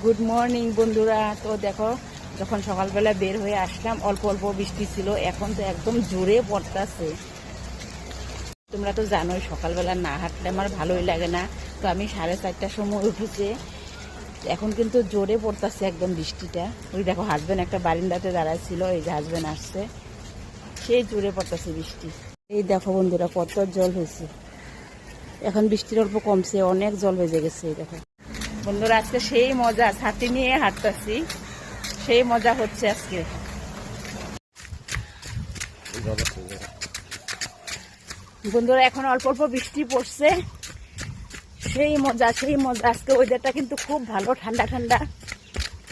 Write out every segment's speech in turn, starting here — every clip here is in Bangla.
গুড মর্নিং বন্ধুরা। তো দেখো, যখন সকালবেলা বের হয়ে আসলাম অল্প অল্প বৃষ্টি ছিল, এখন তো একদম জোরে পড়তেছে। তোমরা তো জানোই সকালবেলা না হাঁটলে আমার ভালোই লাগে না। তো আমি 4:30টার সময় উঠেছে, এখন কিন্তু জোরে পড়তেছে একদম বৃষ্টিটা। ওই দেখো হাজব্যান্ড একটা বারিন্দাতে দাঁড়ায় ছিল, এই যে হাজব্যান্ড আসছে, সেই জোরে পড়তেছে বৃষ্টি। এই দেখো বন্ধুরা কত জল হয়েছে, এখন বৃষ্টির অল্প কমছে, অনেক জল বেজে গেছে। এই দেখো বন্ধুরা, আজকে সেই মজা, ছাতি নিয়ে হাঁটতেছি, সেই মজা হচ্ছে আজকে। বন্ধুরা এখন অল্প অল্প বৃষ্টি পড়ছে, সেই মজা সেই মজা। আজকে ওয়েদারটা কিন্তু খুব ভালো, ঠান্ডা ঠান্ডা,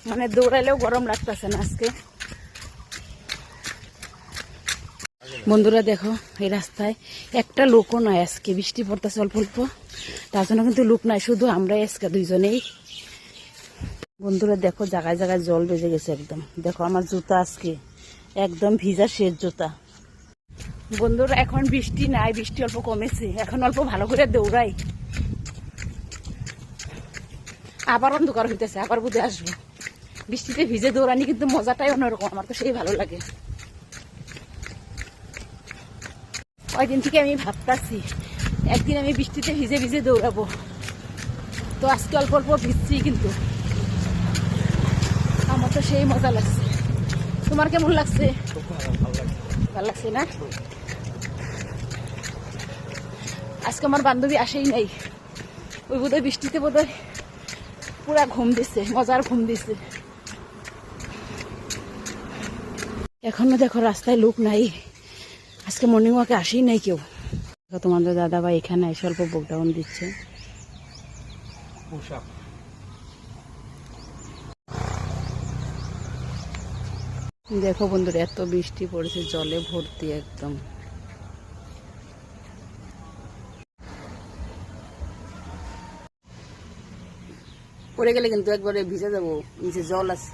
মানে দৌড়ালেও গরম লাগতেছে না আজকে। বন্ধুরা দেখো, এই রাস্তায় একটা লোকও নাই, আজকে বৃষ্টি পড়তেছে অল্প অল্প, তার জন্য কিন্তু লোক নাই, শুধু আমরাই আজকে দুইজনেই। বন্ধুরা দেখো, জায়গায় জায়গায় জল বেজে গেছে একদম। দেখো আমার জুতা আজকে একদম ভিজা, শেষ জুতা। বন্ধুরা এখন বৃষ্টি নাই, বৃষ্টি অল্প কমেছে, এখন অল্প ভালো করে দৌড়াই। আবার অন্ধকার হইতেছে, আবার বুঝে আসবো। বৃষ্টিতে ভিজে দৌড়ানি কিন্তু মজাটাই অন্যরকম, আমার তো সেই ভালো লাগে। ওই দিন থেকে আমি ভাবতাছি একদিন আমি বৃষ্টিতে ভিজে ভিজে দৌড়াবো। তো আজকে অল্প অল্প ভিজছি, কিন্তু আমার তো সেই মজা লাগছে। তোমার কেমন লাগছে? ভালো লাগছে না? আজকে আমার বান্ধবী আসেই নাই, ওই বোধহয় বৃষ্টিতে বোধহয় পুরা ঘুম দিচ্ছে, মজার ঘুম দিচ্ছে। এখনো দেখো রাস্তায় লোক নাই, আজকে মর্নিং ওয়াকে আসেই নাই কেউ। তোমাদের দাদা ভাই এখানে এসে অল্প বকডাউন দিচ্ছে। দেখো বন্ধুরা, এত বৃষ্টি পড়েছে, জলে ভর্তি একদম। পড়ে গেলে কিন্তু একবারে ভিজে যাবো, নিচে জল আছে।